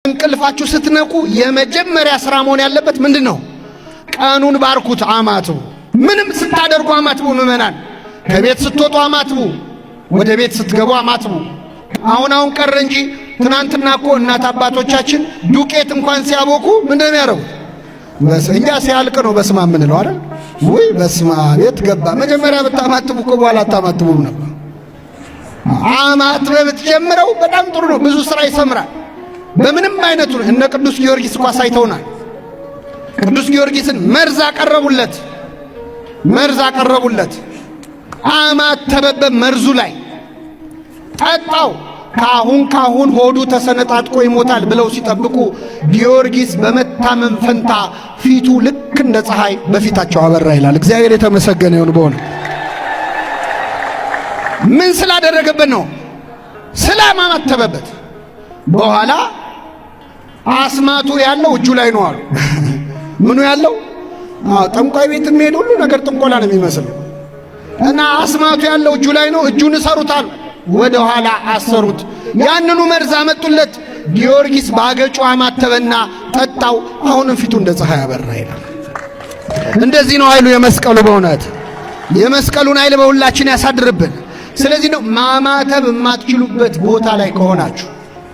እንቅልፋችሁ ስትነቁ የመጀመሪያ ስራ መሆን ያለበት ምንድነው? ቀኑን ባርኩት፣ አማትቡ። ምንም ስታደርጉ አማትቡ። ምእመናን ከቤት ስትወጡ አማትቡ፣ ወደ ቤት ስትገቡ አማትቡ። አሁን ቀረ እንጂ ትናንትና እኮ እናት አባቶቻችን ዱቄት እንኳን ሲያቦኩ ምንድነው ያደርጉት? እኛ ሲያልቅ ነው በስማ ምንለው አይደል? ወይ በስማ ቤት ገባ። መጀመሪያ ብታማትቡ እኮ በኋላ አታማትቡም ነበር። አማትበ ብትጀምረው በጣም ጥሩ ነው፣ ብዙ ስራ ይሰምራል። በምንም አይነቱ እነ ቅዱስ ጊዮርጊስ እኮ ሳይተውናል። ቅዱስ ጊዮርጊስን መርዝ አቀረቡለት። አማተበበ መርዙ ላይ ጠጣው። ካሁን ሆዱ ተሰነጣጥቆ ይሞታል ብለው ሲጠብቁ ጊዮርጊስ በመታመም ፈንታ ፊቱ ልክ እንደ ፀሐይ በፊታቸው አበራ ይላል። እግዚአብሔር የተመሰገነ ይሁን። በሆነ ምን ስላደረገበት ነው? ስላማተበበት። በኋላ አስማቱ ያለው እጁ ላይ ነው አሉ። ምኑ ያለው? ጠንቋይ ቤት የሚሄድ ሁሉ ነገር ጥንቆላ ነው የሚመስለው። እና አስማቱ ያለው እጁ ላይ ነው። እጁን እሰሩታል። ወደ ኋላ አሰሩት። ያንኑ መርዝ አመጡለት። ጊዮርጊስ ባገጩ አማተበና ጠጣው። አሁንም ፊቱ እንደ ፀሐይ አበራ ይላል። እንደዚህ ነው ኃይሉ የመስቀሉ። በእውነት የመስቀሉን ኃይል በሁላችን ያሳድርብን። ስለዚህ ነው ማማተብ የማትችሉበት ቦታ ላይ ከሆናችሁ፣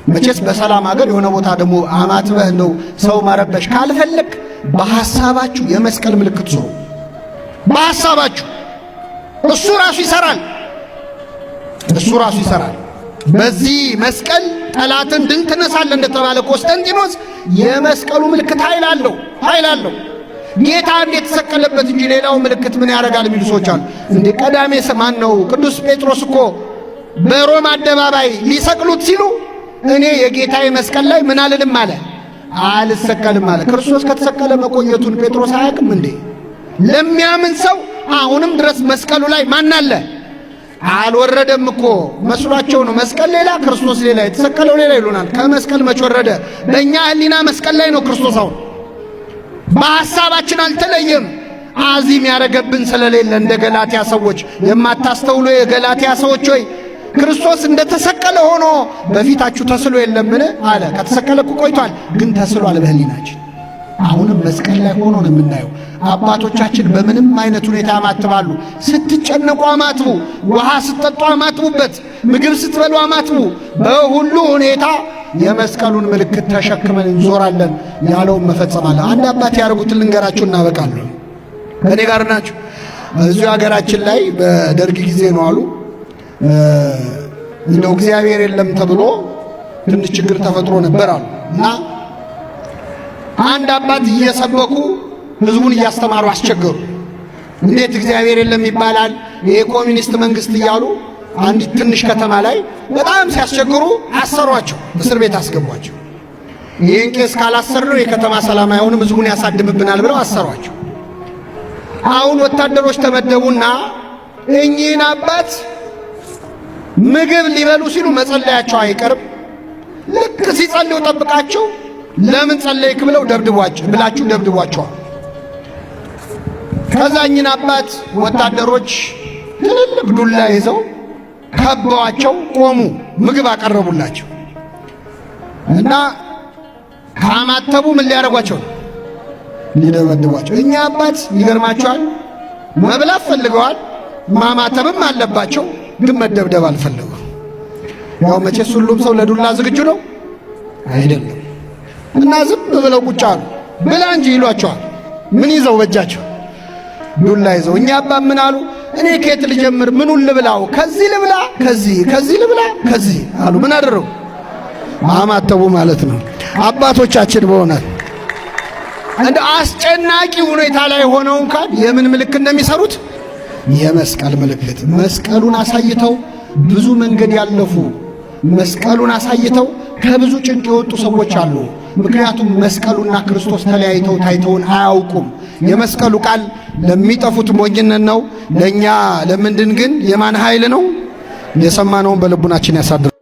መቼስ በሰላም ሀገር የሆነ ቦታ ደግሞ አማትበህ ነው ሰው ማረበሽ ካልፈለግ በሐሳባችሁ የመስቀል ምልክት ዙሩ። በሐሳባችሁ እሱ ራሱ ይሰራል። በዚህ መስቀል ጠላትን ድል ትነሳለህ እንደተባለ ቆስጠንጢኖስ የመስቀሉ ምልክት ኃይል አለው። ጌታ እንዴት ተሰቀለበት እንጂ ሌላው ምልክት ምን ያደርጋል የሚሉ ሰዎች አሉ። እንደ ቀዳሜ ሰማን ነው ቅዱስ ጴጥሮስ እኮ በሮም አደባባይ ሊሰቅሉት ሲሉ እኔ የጌታዬ መስቀል ላይ ምን አልልም አለ፣ አልሰቀልም አለ። ክርስቶስ ከተሰቀለ መቆየቱን ጴጥሮስ አያውቅም እንዴ? ለሚያምን ሰው አሁንም ድረስ መስቀሉ ላይ ማን አለ? አልወረደም እኮ መስሏቸው ነው። መስቀል ሌላ ክርስቶስ ሌላ፣ የተሰቀለው ሌላ ይሉናል። ከመስቀል መች ወረደ? በእኛ ሕሊና መስቀል ላይ ነው ክርስቶስ። አሁን በሐሳባችን አልተለየም። አዚም ያረገብን ስለሌለ እንደ ገላትያ ሰዎች የማታስተውሉ የገላትያ ሰዎች ሆይ ክርስቶስ እንደተሰቀለ ሆኖ በፊታችሁ ተስሎ የለምን አለ። ከተሰቀለ እኮ ቆይቷል፣ ግን ተስሏል በሕሊናችን። አሁንም መስቀል ላይ ሆኖ ነው የምናየው። አባቶቻችን በምንም አይነት ሁኔታ ያማትባሉ። ስትጨነቁ አማትቡ፣ ውሃ ስትጠጡ አማትቡበት፣ ምግብ ስትበሉ አማትቡ። በሁሉ ሁኔታ የመስቀሉን ምልክት ተሸክመን እንዞራለን ያለውን መፈጸም አለ። አንድ አባት ያደርጉትን ልንገራችሁ እናበቃለን። ከኔ ጋር ናችሁ? እዚሁ ሀገራችን ላይ በደርግ ጊዜ ነው አሉ እንደው እግዚአብሔር የለም ተብሎ ትንሽ ችግር ተፈጥሮ ነበር አሉ እና አንድ አባት እየሰበኩ ህዝቡን እያስተማሩ አስቸገሩ። እንዴት እግዚአብሔር የለም ይባላል? ይሄ ኮሚኒስት መንግስት እያሉ አንዲት ትንሽ ከተማ ላይ በጣም ሲያስቸግሩ አሰሯቸው፣ እስር ቤት አስገቧቸው። ይህን ቄስ ካላሰርነው የከተማ ሰላም አይሆንም፣ ህዝቡን ያሳድምብናል ብለው አሰሯቸው። አሁን ወታደሮች ተመደቡና እኚህን አባት ምግብ ሊበሉ ሲሉ መጸለያቸው አይቀርም። ልክ ሲጸልዩ ጠብቃቸው ለምን ጸለይክ ብለው ደብድቧቸዋል። ከዛኝን አባት ወታደሮች ትልልቅ ዱላ ይዘው ከበዋቸው ቆሙ። ምግብ አቀረቡላቸው እና ካማተቡ ምን ሊያደርጓቸው? ሊደበድቧቸው። እኛ አባት ይገርማቸዋል፣ መብላት ፈልገዋል፣ ማማተብም አለባቸው፣ ግን መደብደብ አልፈለጉም። ያው መቼስ ሁሉም ሰው ለዱላ ዝግጁ ነው አይደለም። እና ዝም ብለው ቁጭ አሉ። ብላ እንጂ ይሏቸዋል። ምን ይዘው? በእጃቸው ዱላ ይዘው። እኛ አባ ምን አሉ? እኔ ከየት ልጀምር? ምኑን ልብላው? ከዚህ ልብላ? ከዚህ ልብላ? ከዚህ አሉ። ምን አደረጉ? አማተቡ ማለት ነው አባቶቻችን። በእውነት እንደ አስጨናቂ ሁኔታ ላይ ሆነው እንኳን የምን ምልክት እንደሚሰሩት የመስቀል ምልክት። መስቀሉን አሳይተው ብዙ መንገድ ያለፉ፣ መስቀሉን አሳይተው ከብዙ ጭንቅ የወጡ ሰዎች አሉ። ምክንያቱም መስቀሉና ክርስቶስ ተለያይተው ታይተውን አያውቁም። የመስቀሉ ቃል ለሚጠፉት ሞኝነት ነው፣ ለእኛ ለምንድን ግን የማን ኃይል ነው? የሰማነውን በልቡናችን ያሳድር።